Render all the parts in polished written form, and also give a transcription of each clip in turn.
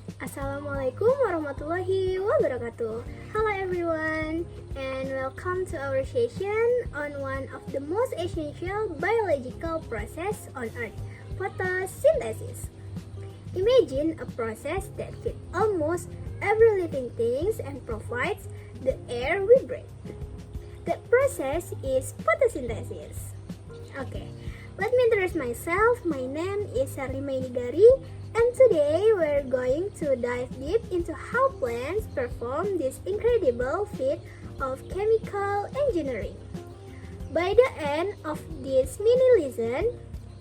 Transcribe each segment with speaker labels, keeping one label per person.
Speaker 1: Assalamualaikum warahmatullahi wabarakatuh. Hello everyone and welcome to our session on one of the most essential biological process on earth, photosynthesis. Imagine a process that fits almost every living thing and provides the air we breathe. That process is photosynthesis. Okay, let me introduce myself. My name is Sarlima Inigari, and today we're going to dive deep into how plants perform this incredible feat of chemical engineering. By the end of this mini lesson,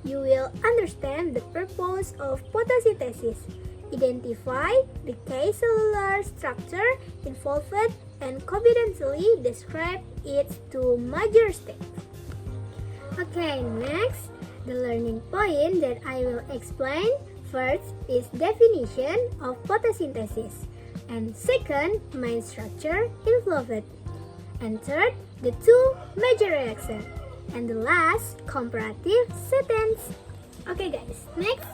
Speaker 1: you will understand the purpose of photosynthesis, identify the key cellular structure involved, and confidently describe its two major steps. Okay, next, the learning point that I will explain first is definition of photosynthesis, and second, main structure involved, and third, the two major reactions, and the last, comparative sentence. Okay guys, next,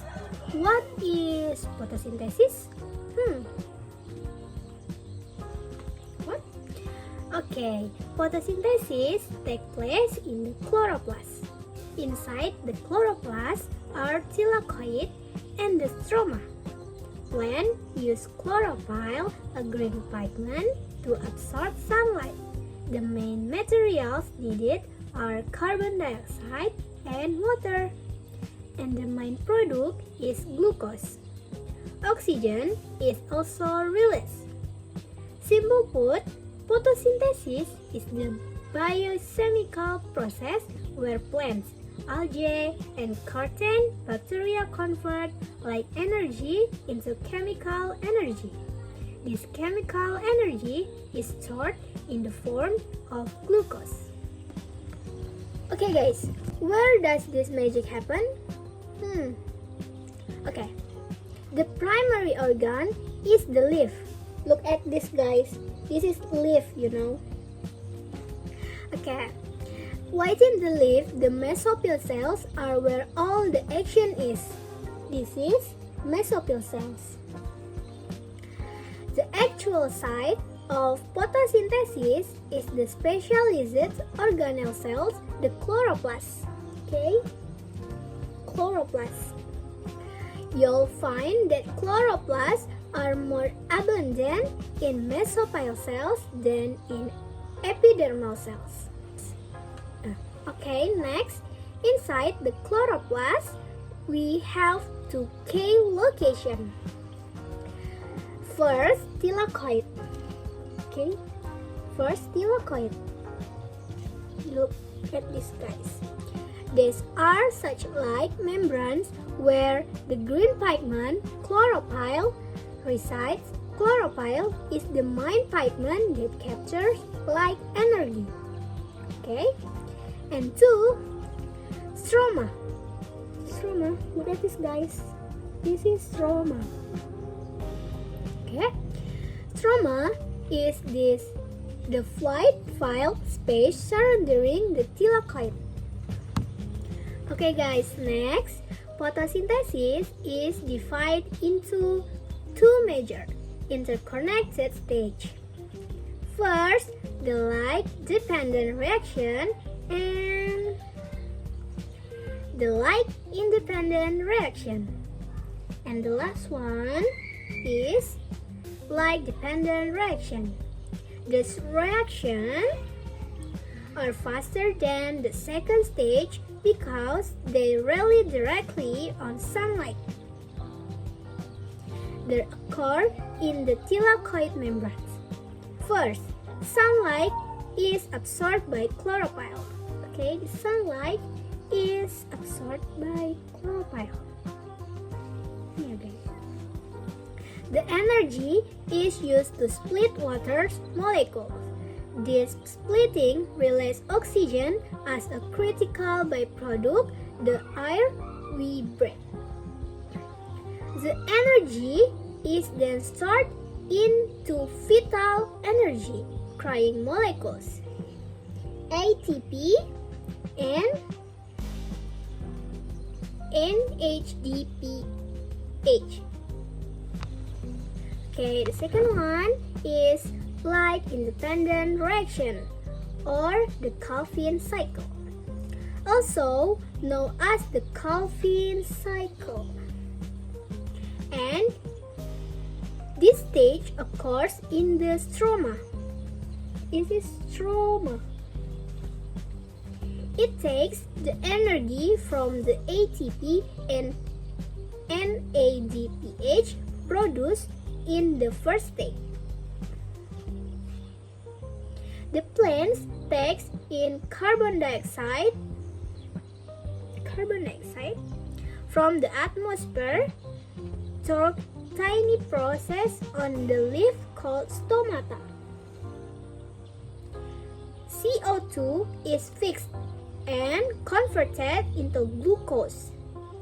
Speaker 1: what is photosynthesis? What? Okay, photosynthesis takes place in the chloroplast. Inside the chloroplast are thylakoid and the stroma. Plants use chlorophyll, a green pigment, to absorb sunlight. The main materials needed are carbon dioxide and water, and the main product is glucose. Oxygen is also released. Simple put, photosynthesis is the biochemical process where plants, algae, and certain bacteria convert light energy into chemical energy. This chemical energy is stored in the form of glucose. Okay guys, where does this magic happen? Okay, the primary organ is the leaf. Look at this guys, this is leaf, Okay, within the leaf, the mesophyll cells are where all the action is. This is mesophyll cells. The actual site of photosynthesis is the specialized organelle cells, the chloroplast. Okay, chloroplast. You'll find that chloroplasts are more abundant in mesophyll cells than in epidermal cells. Okay, next, inside the chloroplast, we have two key locations. First, thylakoid. Okay, first thylakoid. Look at these guys. These are such like membranes where the green pigment chlorophyll resides. Chlorophyll is the main pigment that captures light energy. Okay, and two, stroma. Stroma, look at this guys. This is stroma. Okay, stroma is the fluid file space surrounding the thylakoid. Okay guys, next, photosynthesis is divided into two major interconnected stages. First, the light-dependent reaction and the light-independent reaction. And the last one is light-dependent reaction. This reaction are faster than the second stage because they rely directly on sunlight. They occur in the thylakoid membranes. First, sunlight is absorbed by chlorophyll. Okay, the sunlight is absorbed by chlorophyll. Here, guys. The energy is used to split water's molecules. This splitting releases oxygen as a critical byproduct, the air we breathe. The energy is then stored into vital energy, carrying molecules ATP and NADPH. Okay, the second one is light-independent reaction, or the Calvin cycle, also known as the Calvin cycle. And this stage occurs in the stroma. This is stroma. It takes the energy from the ATP and NADPH produced in the first stage. The plant takes in carbon dioxide from the atmosphere through tiny process on the leaf called stomata. CO2 is fixed and converted into glucose,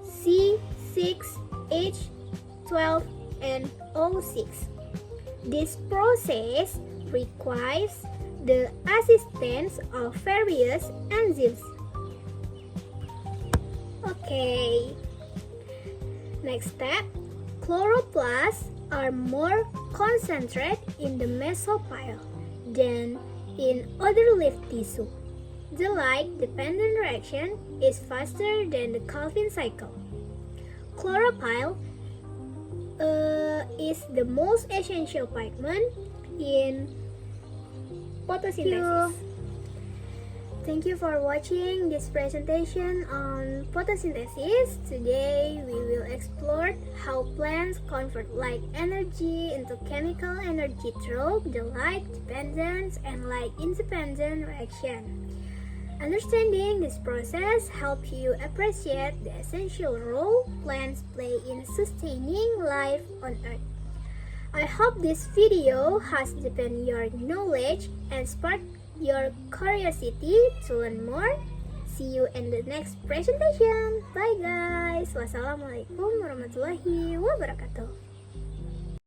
Speaker 1: C6H12 and O6. This process requires the assistance of various enzymes. Okay, next step, chloroplasts are more concentrated in the mesopyle than in other leaf tissue. The light-dependent reaction is faster than the Calvin cycle. Chlorophyll is the most essential pigment in photosynthesis. Thank you for watching this presentation on photosynthesis. Today we will explore how plants convert light energy into chemical energy through the light-dependent and light-independent reaction. Understanding this process helps you appreciate the essential role plants play in sustaining life on Earth. I hope this video has deepened your knowledge and sparked your curiosity to learn more. See you in the next presentation. Bye guys. Wassalamualaikum warahmatullahi wabarakatuh.